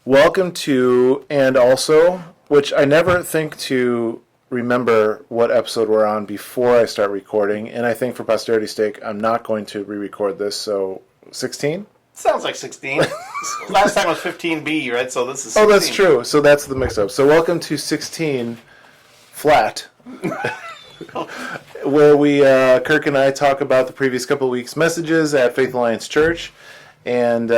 Welcome to, and also, which I never think to remember what episode we're on before I start recording, and I think for posterity's sake, I'm not going to re-record this, so 16? Sounds like 16. Last time was 15B, right? So this is 16. Oh, that's true. So that's the mix-up. So welcome to 16 Flat, where we, Kirk and I, talk about the previous couple of weeks' messages at Faith Alliance Church. And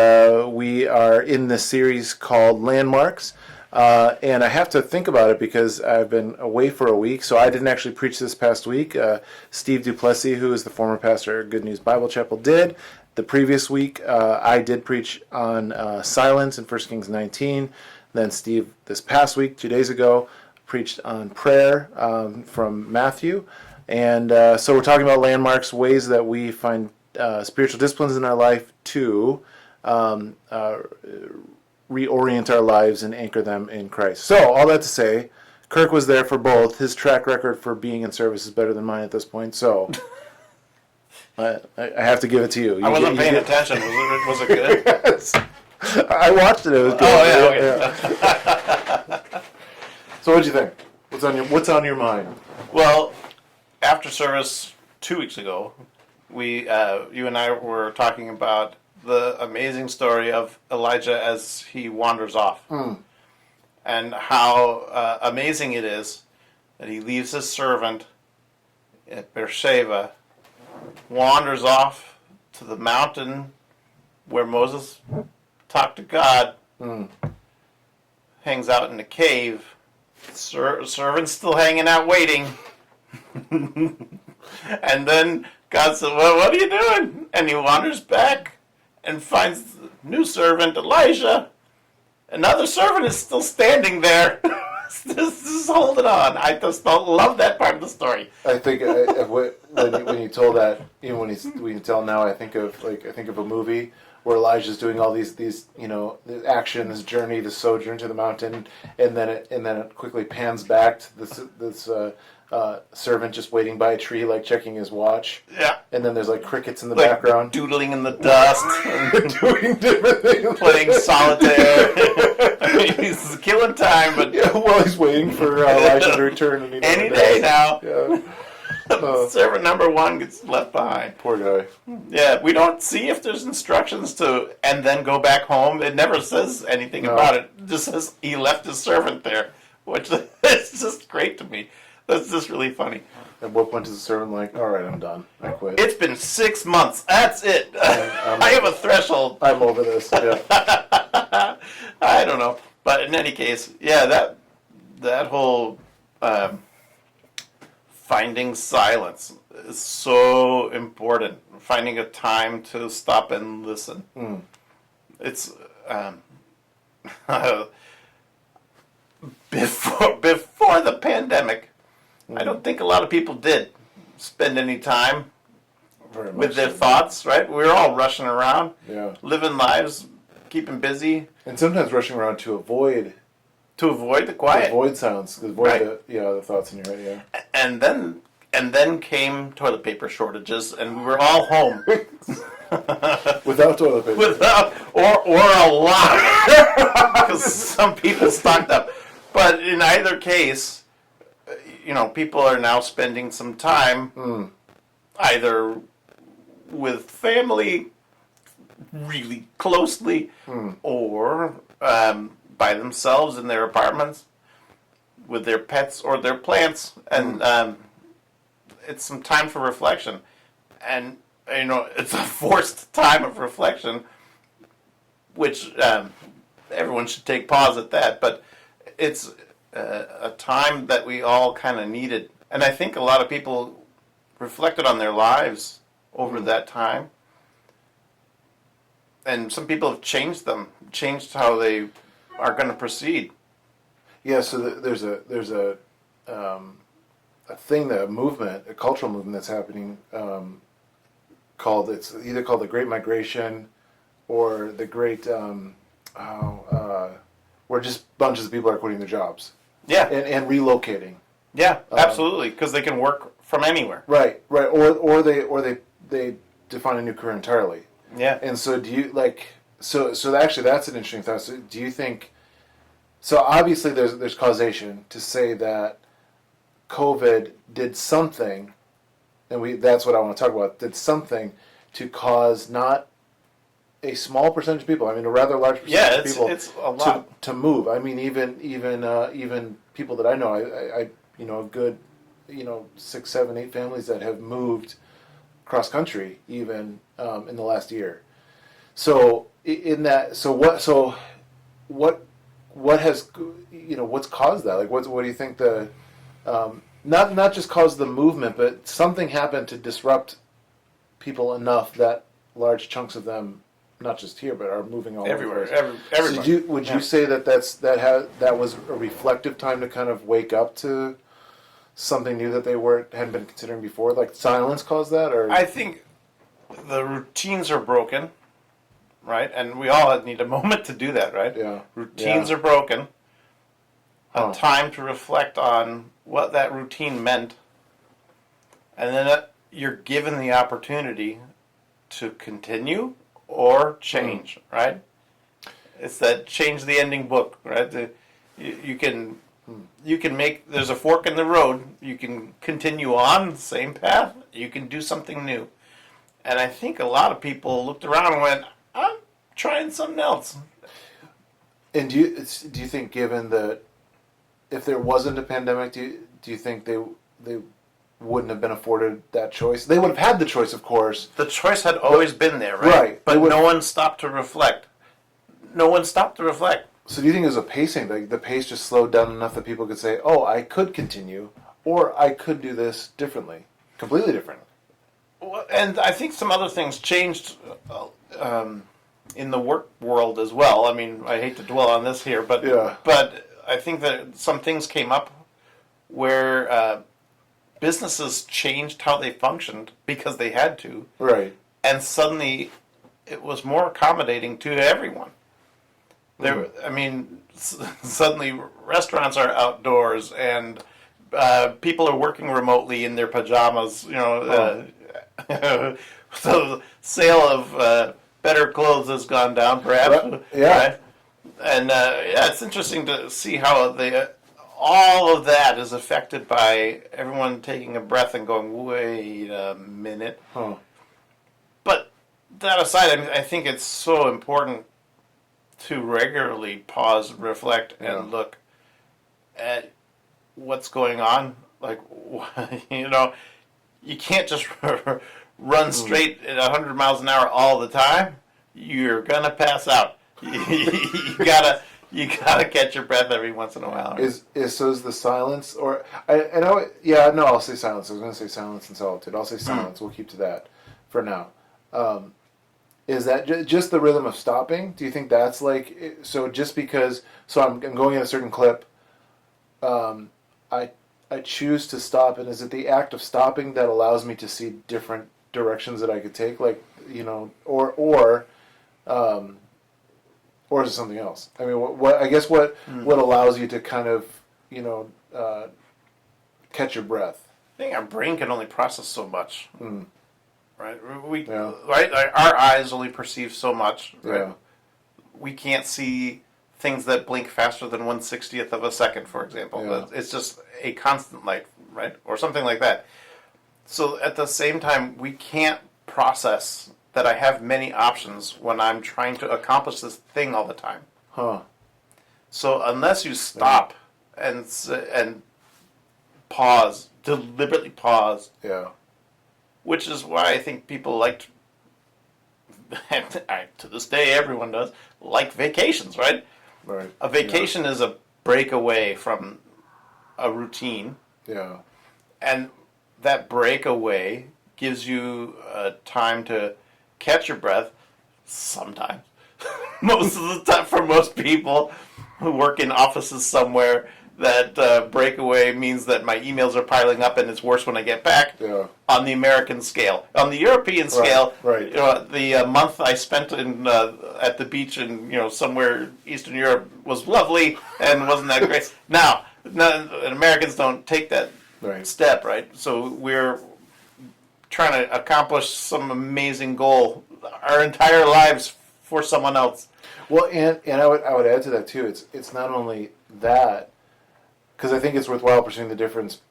we are in this series called Landmarks. And I have to think about it because I've been away for a week, so I didn't actually preach this past week. Steve Duplessis, who is the former pastor at Good News Bible Chapel, did. The previous week, I did preach on silence in 1 Kings 19. Then Steve, this past week, 2 days ago, preached on prayer from Matthew. And so we're talking about landmarks, ways that we find spiritual disciplines in our life to reorient our lives and anchor them in Christ. So, all that to say, Kirk was there for both. His track record for being in service is better than mine at this point, so I have to give it to you. I wasn't paying attention. Was it good? Yes. I watched it. It was good. Oh, yeah, okay. Yeah. So, what'd you think? What's on your mind? Well, after service 2 weeks ago, you and I were talking about the amazing story of Elijah as he wanders off. And how amazing it is that he leaves his servant at Beersheba, wanders off to the mountain where Moses talked to God, hangs out in the cave, servant's still hanging out waiting. And then God said, well, what are you doing? And he wanders back and finds the new servant, Elijah. Another servant is still standing there. This is holding on. I just don't love that part of the story. I think when you told that, even when you tell now, I think of a movie where Elijah's doing all these the action, this journey, this sojourn to the mountain, and then it quickly pans back to this servant just waiting by a tree, like checking his watch. Yeah. And then there's like crickets in the Like background. doodling in the dust. Doing different things. Playing solitaire. He's killing time, but Yeah, while he's waiting for Elijah to return. And any day now. Yeah. Servant number one gets left behind. Poor guy. Yeah, we don't see if there's instructions to and then go back home. It never says anything about it. It just says he left his servant there, which is just great to me. That's just really funny. At what point is the servant like, all right, I'm done. I quit. It's been 6 months. That's it. I have a threshold. I'm over this. Yeah. I don't know. But in any case, yeah, that whole finding silence is so important. Finding a time to stop and listen. It's before the pandemic, I don't think a lot of people did spend any time Very with much their so. thoughts, right? We were all rushing around, Yeah. living lives, keeping busy And sometimes rushing around to avoid to avoid the quiet. sounds, to avoid Right. the thoughts in your head. Yeah. And then came toilet paper shortages, and we were all home Without toilet paper. without or a lot because some people stocked up. But in either case, people are now spending some time either with family really closely or by themselves in their apartments with their pets or their plants, and it's some time for reflection, and it's a forced time of reflection, which everyone should take pause at that, but it's a time that we all kind of needed, and I think a lot of people reflected on their lives over that time, and some people have changed how they are going to proceed. Yeah. So there's a thing, a cultural movement that's happening it's either called the Great Migration or the Great where just bunches of people are quitting their jobs. Yeah, And relocating. yeah, absolutely, because they can work from anywhere. Right. Or they define a new career entirely. Yeah. And so do you like so actually that's an interesting thought. So do you think So obviously there's causation to say that COVID did something, and that's what I want to talk about, did something to cause not a small percentage of people, I mean a rather large percentage of people it's a lot. to move. I mean even people that I know, I a good 6, 7, 8 families that have moved cross country even in the last year. So what has what's caused that? Like what do you think the not just caused the movement, but something happened to disrupt people enough that large chunks of them, not just here, but are moving all Everywhere, over. everybody. So would you say that that was a reflective time to kind of wake up to something new that they hadn't been considering before? Like silence caused that, or I think the routines are broken, right? And we all need a moment to do that, right? Yeah. Routines Yeah. are broken. Huh. A time to reflect on what that routine meant, and then you're given the opportunity to continue or change, right? It's that change the ending book, right? You can make, there's a fork in the road. You can continue on the same path. You can do something new. And I think a lot of people looked around and went, I'm trying something else. And do you think, given that if there wasn't a pandemic, do you think they wouldn't have been afforded that choice? They would have had the choice, of course. The choice had always been there, right? Right. But no one stopped to reflect. No one stopped to reflect. So do you think it was a pacing? Like the pace just slowed down enough that people could say, "Oh, I could continue, or I could do this differently, completely different." Well, and I think some other things changed in the work world as well. I mean, I hate to dwell on this here, but Yeah. but I think that some things came up where businesses changed how they functioned because they had to, Right. and suddenly it was more accommodating to everyone. There, I mean, suddenly restaurants are outdoors and people are working remotely in their pajamas. So the sale of better clothes has gone down, perhaps. Yeah. Right? And it's interesting to see how all of that is affected by everyone taking a breath and going, "Wait a minute." Huh. But that aside, I mean, I think it's so important to regularly pause, reflect, and Yeah. look at what's going on. Like, you can't just run straight at 100 miles an hour all the time. You're gonna pass out. You gotta catch your breath every once in a while. Is the silence, or I'll say silence. I was going to say silence and solitude. I'll say silence. We'll keep to that for now. Is that just the rhythm of stopping? Do you think that's like, so just because, so I'm going at a certain clip, I choose to stop, and is it the act of stopping that allows me to see different directions that I could take, like, or is it something else? I mean, what allows you to kind of, catch your breath? I think our brain can only process so much, right? Yeah. Right? Our eyes only perceive so much. Right? Yeah. We can't see things that blink faster than 1/60th of a second, for example. Yeah. It's just a constant light, right? Or something like that. So at the same time, we can't process that I have many options when I'm trying to accomplish this thing all the time. Huh. So unless you stop and pause, deliberately pause, Yeah. which is why I think people like, to this day everyone does, like vacations, right? Right. A vacation is a break away from a routine, Yeah. and that breakaway gives you time to catch your breath sometimes. Most of the time, for most people who work in offices somewhere, that breakaway means that my emails are piling up and it's worse when I get back. Yeah. On the American scale. On the European scale, right. The month I spent at the beach in somewhere Eastern Europe was lovely and wasn't that great. Now, Americans don't take that step, right? So we're trying to accomplish some amazing goal our entire lives for someone else. Well, and I would add to that too. It's not only that, because I think it's worthwhile pursuing the difference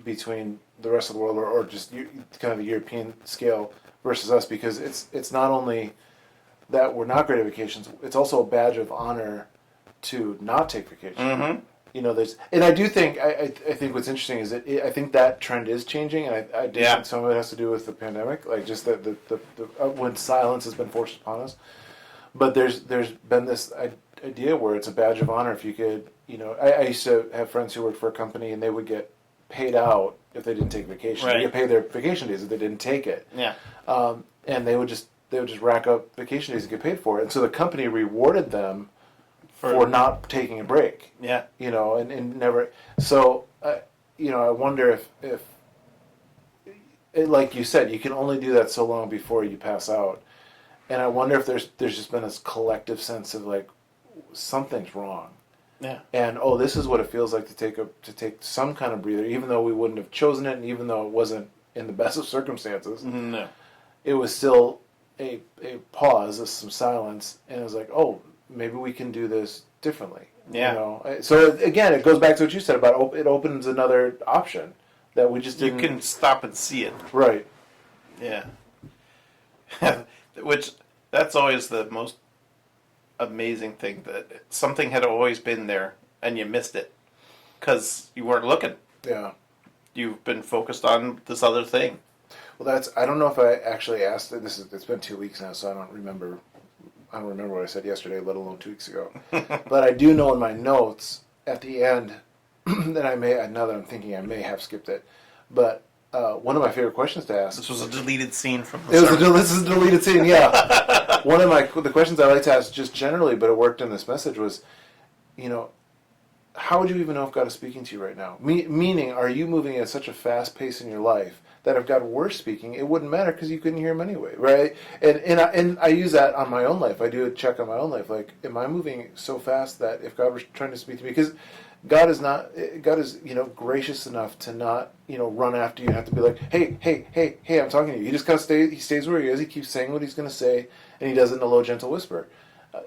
between the rest of the world or just kind of a European scale versus us, because it's not only that we're not great at vacations, it's also a badge of honor to not take vacation. Mm-hmm. You know, and I do think I think what's interesting is that I think that trend is changing, and I do think some of it has to do with the pandemic, like just the when silence has been forced upon us. But there's been this idea where it's a badge of honor if you could, you know, I used to have friends who worked for a company and they would get paid out if they didn't take vacation. Right. They get paid their vacation days if they didn't take it. Yeah. And they would just rack up vacation days and get paid for it. And so the company rewarded them for not taking a break. Yeah. You know, and never. So, you know, I wonder if like you said, you can only do that so long before you pass out. And I wonder if there's just been this collective sense of like something's wrong. Yeah. And this is what it feels like to take some kind of breather, even though we wouldn't have chosen it, and even though it wasn't in the best of circumstances. No. It was still a pause, some silence, and it was like, oh, maybe we can do this differently. Yeah. You know? So again, it goes back to what you said about it opens another option that we just didn't. You can stop and see it. Right. Yeah. Which, that's always the most amazing thing, that something had always been there and you missed it because you weren't looking. Yeah. You've been focused on this other thing. Well, I don't know if I actually asked it. It's been 2 weeks now, so I don't remember what I said yesterday, let alone 2 weeks ago. But I do know in my notes at the end that now that I'm thinking, I may have skipped it. But one of my favorite questions to ask. This was a deleted scene from the This is a deleted scene, yeah. One of the questions I like to ask just generally, but it worked in this message, was, you know, how would you even know if God is speaking to you right now? Meaning, are you moving at such a fast pace in your life that if God were speaking, it wouldn't matter because you couldn't hear him anyway, right? And I use that on my own life. I do a check on my own life. Like, am I moving so fast that if God was trying to speak to me, because God is, you know, gracious enough to not, you know, run after you and have to be like, hey, I'm talking to you. He just kind of stays where he is. He keeps saying what he's going to say, and he does it in a low, gentle whisper.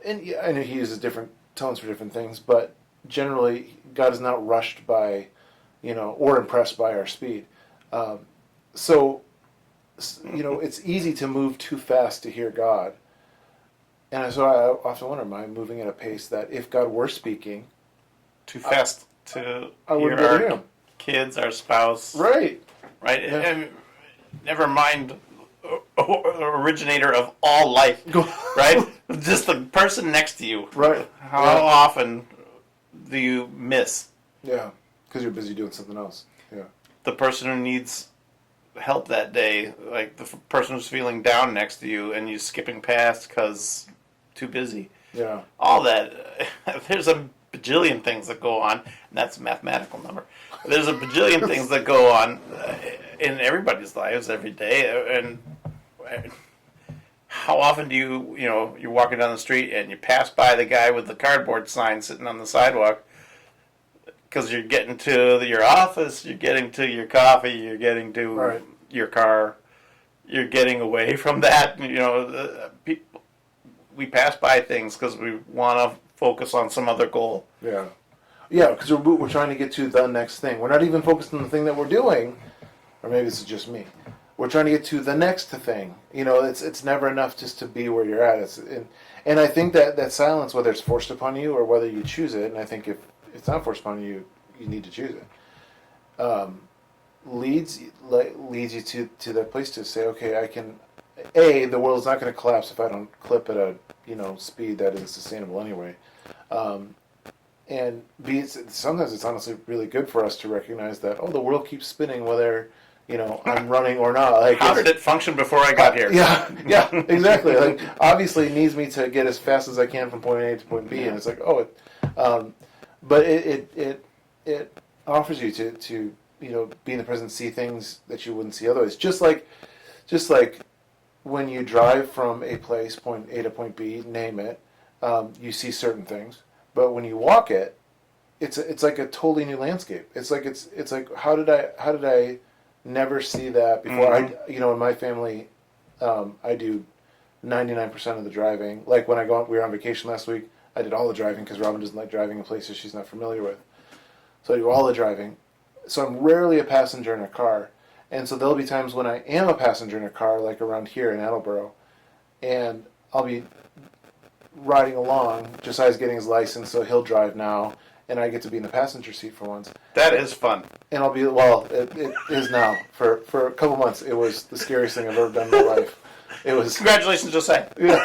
And I know he uses different tones for different things, but generally, God is not rushed by, you know, or impressed by our speed. So, you know, it's easy to move too fast to hear God. And so I often wonder, am I moving at a pace that if God were speaking, too fast to I hear wouldn't be able to hear our him. kids, our spouse. Right. Right? Yeah. And never mind originator of all life. Right? Just the person next to you. Right. How Yeah. often do you miss Yeah. Because you're busy doing something else. Yeah. the person who needs help that day, like the person who's feeling down next to you, and you skipping past because too busy. Yeah. All that. There's a bajillion things that go on, and that's a mathematical number. There's a bajillion things that go on in everybody's lives every day, and how often do you're walking down the street and you pass by the guy with the cardboard sign sitting on the sidewalk because you're getting to your office, you're getting to your coffee, you're getting to your car, you're getting away from that. People, we pass by things because we want to focus on some other goal. Yeah. Yeah, because we're trying to get to the next thing. We're not even focused on the thing that we're doing, or maybe this is just me. We're trying to get to the next thing. It's never enough just to be where you're at. And I think that silence, whether it's forced upon you or whether you choose it, and I think if it's not forced upon you, you need to choose it. Leads you to that place to say, okay, I can. The world's not going to collapse if I don't clip at a speed that is sustainable anyway. And B, sometimes it's honestly really good for us to recognize that the world keeps spinning whether I'm running or not. Like, how did it function before I got here? Yeah, exactly. Like, obviously, it needs me to get as fast as I can from point A to point B, and it's like, but it offers you to be in the present, see things that you wouldn't see otherwise. Just like when you drive from a place, point A to point B, name it, you see certain things. But when you walk it, it's like a totally new landscape. It's like how did I never see that before? Mm-hmm. In my family, I do 99% of the driving. Like when we were on vacation last week, I did all the driving because Robin doesn't like driving in places she's not familiar with. So I do all the driving. So I'm rarely a passenger in a car. And so there'll be times when I am a passenger in a car, like around here in Attleboro, and I'll be riding along. Josiah's getting his license, so he'll drive now, and I get to be in the passenger seat for once. That is fun. And I'll be, well, it is now. For a couple months, it was the scariest thing I've ever done in my life. It was. Congratulations, Josiah. Yeah.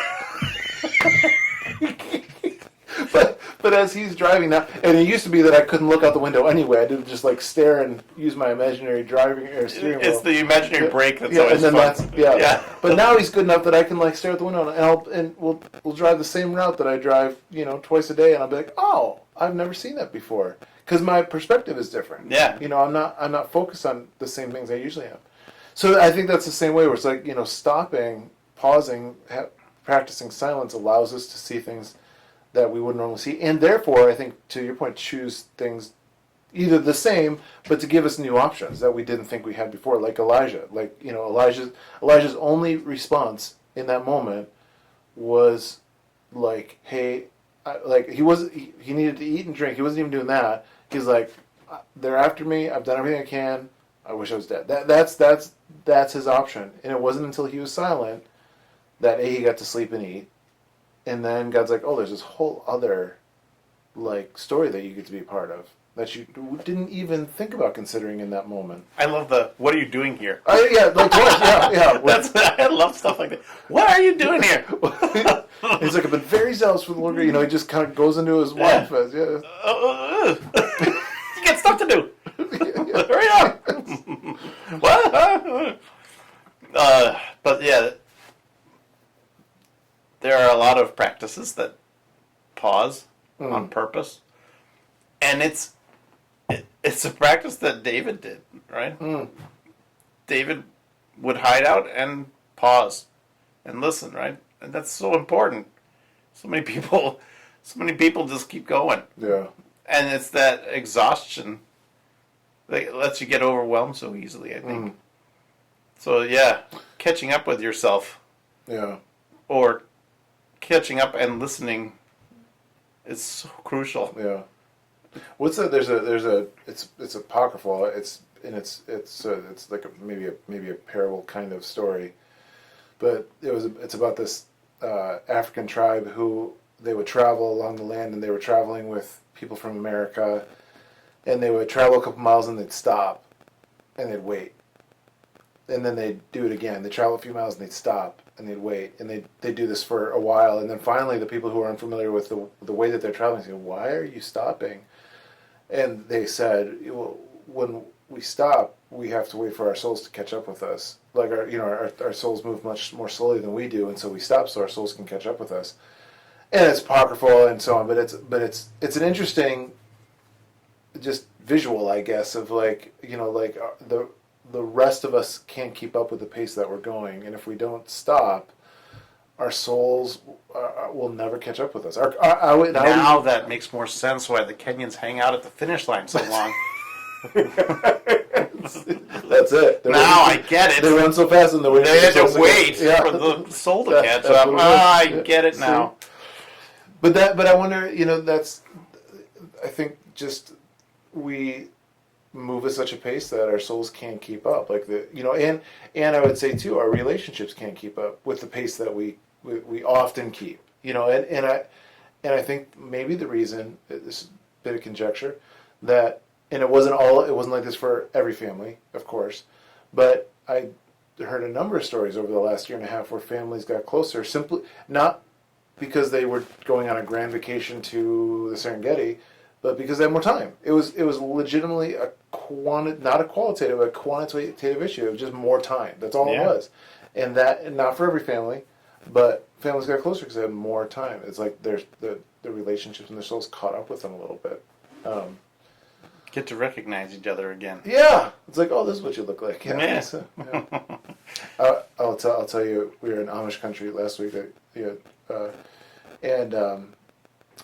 But as he's driving now, and it used to be that I couldn't look out the window anyway. I had to just like stare and use my imaginary driving or steering wheel. It's the imaginary brake that's Yeah, always and then fun. yeah. But now he's good enough that I can like stare at the window, and we'll drive the same route that I drive, twice a day, and I'll be like, oh, I've never seen that before, because my perspective is different. Yeah. I'm not focused on the same things I usually am. So I think that's the same way where it's like stopping, pausing, practicing silence allows us to see things that we wouldn't normally see, and therefore, I think, to your point, choose things either the same, but to give us new options that we didn't think we had before, like Elijah. Like, Elijah's only response in that moment was like, hey, he needed to eat and drink. He wasn't even doing that. He's like, they're after me. I've done everything I can. I wish I was dead. That's his option. And it wasn't until he was silent that he got to sleep and eat. And then God's like, oh, there's this whole other, story that you get to be a part of that you didn't even think about considering in that moment. I love what are you doing here? Yeah. I love stuff like that. What are you doing here? He's like, I've been very zealous for the Lord. He just kind of goes into his wife. Yeah. You got stuff to do. Hurry up. What? But yeah, there are a lot of practices that pause on purpose, and it's a practice that David did, right? David would hide out and pause and listen, right? And that's so important. So many people just keep going. Yeah. And it's that exhaustion that lets you get overwhelmed so easily, I think. So yeah, catching up with yourself. Yeah. Or catching up and listening is so crucial. Yeah. What's that? It's apocryphal. It's like maybe a parable kind of story, but it's about this African tribe who they would travel along the land, and they were traveling with people from America, and they would travel a couple miles and they'd stop, and they'd wait, and then they'd do it again. They'd travel a few miles and they'd stop and they'd wait, and they'd do this for a while, and then finally the people who are unfamiliar with the way that they're traveling say, "Why are you stopping?" And they said, well, when we stop, we have to wait for our souls to catch up with us. Like our souls move much more slowly than we do, and so we stop so our souls can catch up with us. And it's apocryphal and so on, but it's an interesting, just visual, I guess, of the rest of us can't keep up with the pace that we're going, and if we don't stop, our souls will never catch up with us. Now that makes more sense why the Kenyans hang out at the finish line so long. That's it. I get it. They run so fast and they had to wait for the soul to catch up. I get it now. But I wonder, I think just we move at such a pace that our souls can't keep up. And I would say too, our relationships can't keep up with the pace that we often keep. And I think maybe the reason, this is a bit of conjecture, that, and it wasn't like this for every family, of course, but I heard a number of stories over the last year and a half where families got closer, simply not because they were going on a grand vacation to the Serengeti, but because they had more time. It was legitimately not a qualitative, a quantitative issue. It was just more time. That's all it was. And that, not for every family, but families got closer because they had more time. It's like the relationships and their souls caught up with them a little bit. Get to recognize each other again. Yeah, it's like, oh, this is what you look like. Yeah. I'll tell you, we were in Amish country last week, and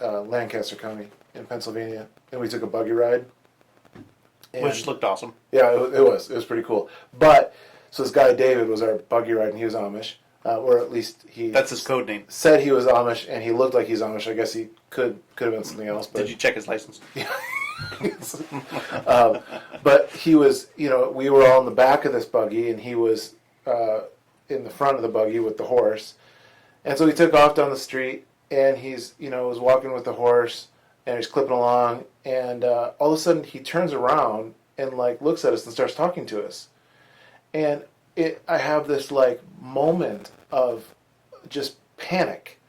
Lancaster County in Pennsylvania, and we took a buggy ride, Which looked awesome. Yeah, it was pretty cool. But so this guy David was our buggy ride, and he was Amish. or at least he That's his code name. said he was Amish, and he looked like he's Amish. I guess he could have been something else. But Did you check his license? but he was, we were all in the back of this buggy, and he was in the front of the buggy with the horse. And so he took off down the street, and he's, was walking with the horse, and he's clipping along, and all of a sudden he turns around and like looks at us and starts talking to us. And I have this like moment of just panic,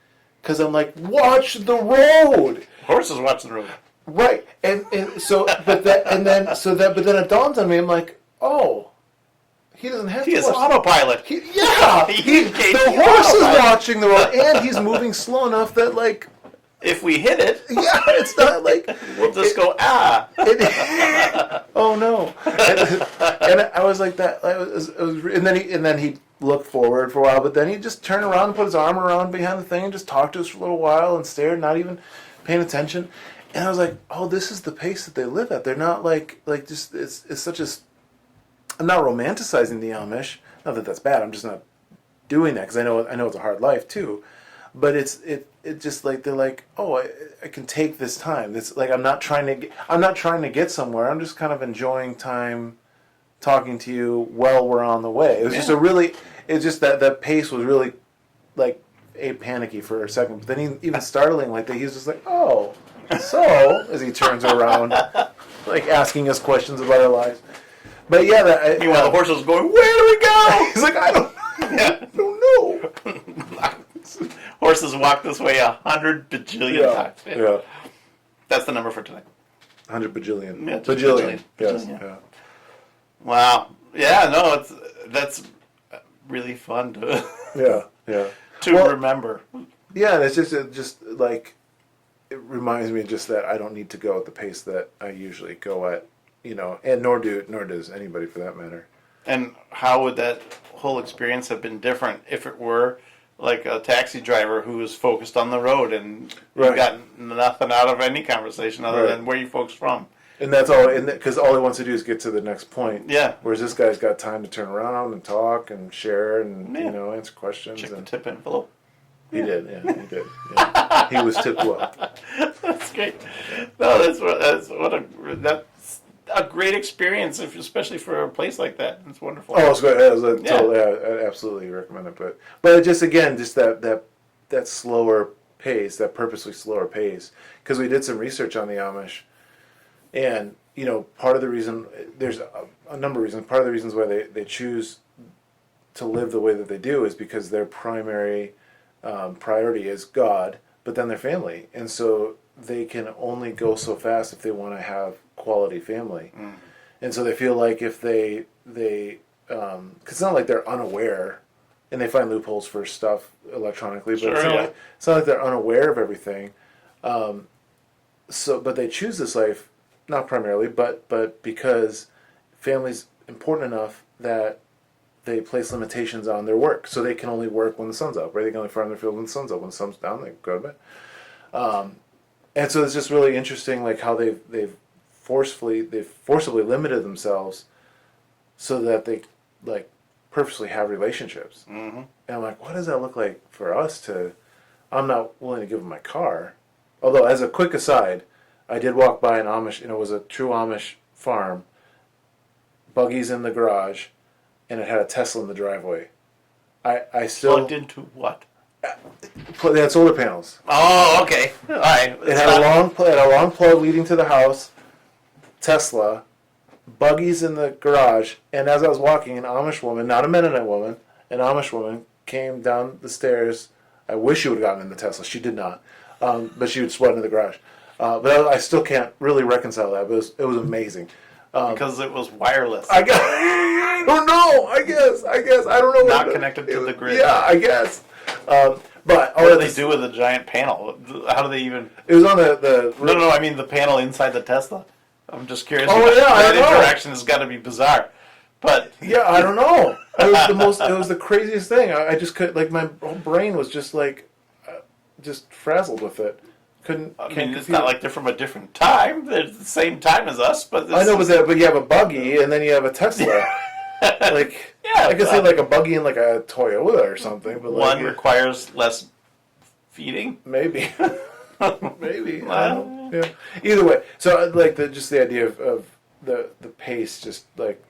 because I'm like, watch the road. Horses watch the road. Right, and so, but then it dawns on me. I'm like, oh, he doesn't have He to. is autopilot. The horse is watching the road, and he's moving slow enough that, like, If we hit it, yeah, it's not like we'll just go oh no, and I was like that. And then he looked forward for a while, but then he just turned around and put his arm around behind the thing and just talked to us for a little while and stared, not even paying attention. And I was like, oh, this is the pace that they live at. They're not like just it's such a. I'm not romanticizing the Amish. Not that that's bad. I'm just not doing that because I know it's a hard life too. But it just like they're like, oh, I can take this time. It's like I'm not trying to get somewhere. I'm just kind of enjoying time, talking to you while we're on the way. It was it's just that pace was really like panicky for a second. But then even startling like that, he's just like, oh. So, as he turns around, like asking us questions about our lives. But yeah, meanwhile the horse was going, where do we go? He's like, I don't know. Horses walk this way 100 bajillion times. Yeah. That's the number for tonight. 100 bajillion. Yeah, bajillion. Yes. Bajillion. Yeah. Wow. Yeah, no, that's really fun to remember. Yeah, and it's just like it reminds me just that I don't need to go at the pace that I usually go at, and nor does anybody for that matter. And how would that whole experience have been different if it were like a taxi driver who was focused on the road and you got nothing out of any conversation other than where you folks from? And that's all, because all he wants to do is get to the next point. Yeah. Whereas this guy's got time to turn around and talk and share and answer questions. Check and the tip envelope. He did. He did. Yeah. He was tipped well. That's great. No, that's a great experience, especially for a place like that. It's wonderful. Oh, it's good. I absolutely recommend it. But it just that slower pace, that purposely slower pace, because we did some research on the Amish, and part of the reason there's a number of reasons. Part of the reasons why they choose to live the way that they do is because their primary priority is God, but then their family, and so they can only go so fast if they want to have quality family, and so they feel like if they because it's not like they're unaware, and they find loopholes for stuff electronically, but it's not like they're unaware of everything. But they choose this life not primarily, but because family's important enough that they place limitations on their work, so they can only work when the sun's up, right? They can only farm their field when the sun's up. When the sun's down, they go to bed. And so it's just really interesting, like how they've forcibly limited themselves so that they like purposely have relationships. Mm-hmm. And I'm like, what does that look like for us to? I'm not willing to give them my car. Although, as a quick aside, I did walk by an Amish, it was a true Amish farm. Buggies in the garage. And it had a Tesla in the driveway. I still plugged into what? They had solar panels. Oh, okay. All right. It had a long plug leading to the house. Tesla, buggies in the garage, and as I was walking, an Amish woman, not a Mennonite woman, an Amish woman came down the stairs. I wish she would have gotten in the Tesla. She did not, but she would sweat into the garage. But I still can't really reconcile that. But it was amazing. Because it was wireless. I don't know. I guess. I don't know. Not connected to the grid. Yeah, I guess. But what do they do with a giant panel? How do they even? It was on the. No. I mean the panel inside the Tesla. I'm just curious. Oh yeah, that interaction has got to be bizarre. But yeah, I don't know. It was the craziest thing. I just could my whole brain was just just frazzled with it. It's not like they're from a different time. They're the same time as us, but I know, but you have a buggy and then you have a Tesla. Like, Yeah, I could see like a buggy and like a Toyota or something, but like, one requires less feeding. maybe, maybe. I don't know. Yeah. Either way, so like just the idea of the pace just like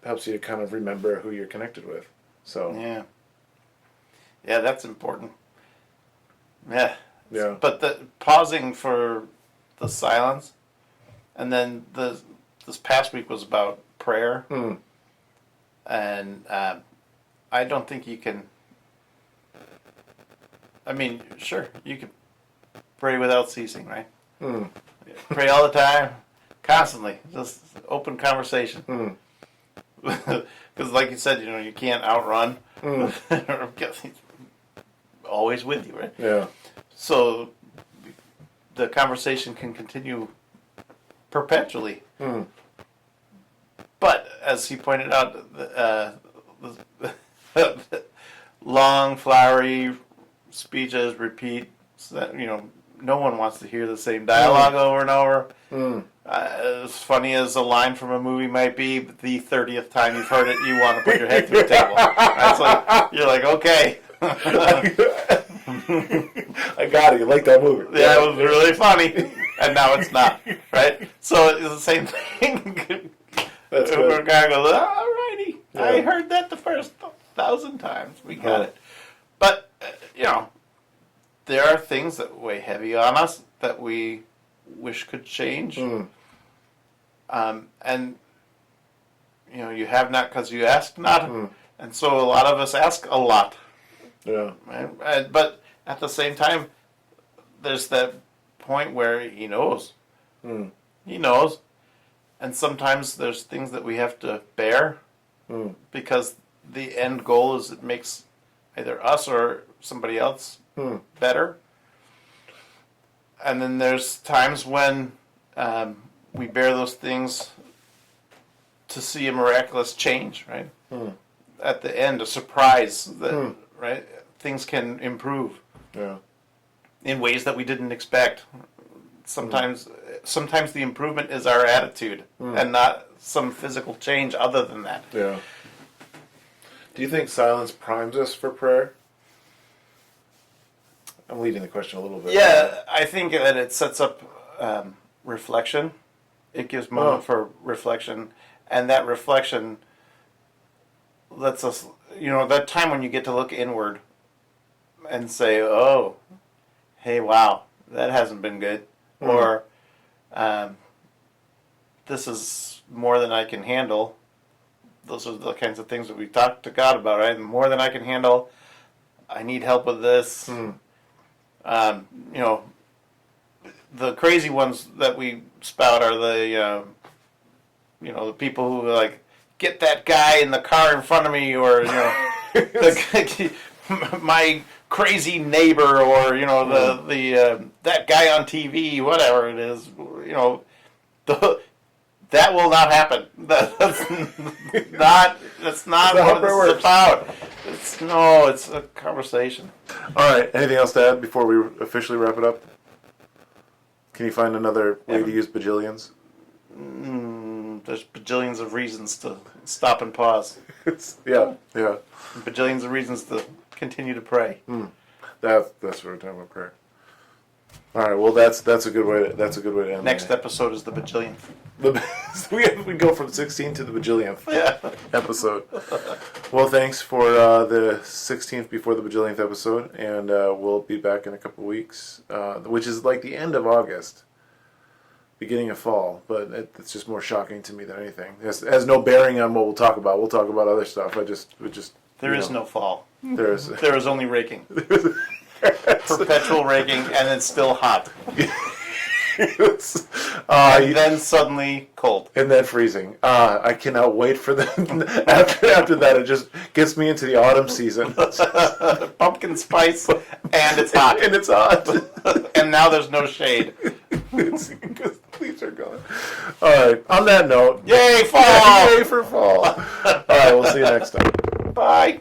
helps you to kind of remember who you're connected with. So Yeah, that's important. Yeah. yeah. But the pausing for the silence, and then this past week was about prayer, and I don't think you can. I mean, sure, you can pray without ceasing, right? Pray all the time, constantly, just open conversation. Because, like you said, you can't outrun. Always with you, right? Yeah. So the conversation can continue perpetually. But as he pointed out, long, flowery speeches repeat. So that, no one wants to hear the same dialogue over and over. As funny as a line from a movie might be, the 30th time you've heard it, you want to put your head through the table. Right? It's like, you're like, okay. I got it. You like that movie? Yeah, it was really funny, and now it's not, right? So it's the same thing. That's We're good. gonna go, alrighty, Yeah. I heard that the first 1,000 times. We got it. But, there are things that weigh heavy on us that we wish could change. And, you have not because you ask not. And so a lot of us ask a lot. Yeah. Right? But at the same time, there's that point where he knows. He knows. And sometimes there's things that we have to bear because the end goal is it makes either us or somebody else better. And then there's times when we bear those things to see a miraculous change, right? At the end, a surprise that right, things can improve Yeah. in ways that we didn't expect. Sometimes the improvement is our attitude and not some physical change other than that. Yeah. Do you think silence primes us for prayer? I'm leading the question a little bit. Yeah, I think that it sets up reflection. It gives moment for reflection, and that reflection lets us, that time when you get to look inward and say, oh, hey, wow, that hasn't been good. Or this is more than I can handle. Those are the kinds of things that we talk to God about, right? More than I can handle. I need help with this. The crazy ones that we spout are the, the people who are like, get that guy in the car in front of me, or, my crazy neighbor, or, that guy on TV, whatever it is, that will not happen. That's not what it's about. It's a conversation. All right. Anything else to add before we officially wrap it up? Can you find another way to use bajillions? There's bajillions of reasons to stop and pause. Yeah. And bajillions of reasons to continue to pray. That's what we're talking about, prayer. All right. Well, that's a good way. That's a good way to end. Next episode is the bajillionth. We go from 16 to the bajillionth Yeah. episode. Well, thanks for the 16th before the bajillionth episode, and we'll be back in a couple weeks, which is like the end of August, beginning of fall. But it's just more shocking to me than anything. It has no bearing on what we'll talk about. We'll talk about other stuff. There is no fall. There is. There is only raking. Perpetual raking, and it's still hot. And then suddenly cold. And then freezing. I cannot wait for the after that. It just gets me into the autumn season. Pumpkin spice, and it's hot. And it's hot. And now there's no shade. Because leaves are gone. All right. On that note, Yay, fall! yay for fall. All right. We'll see you next time. Bye.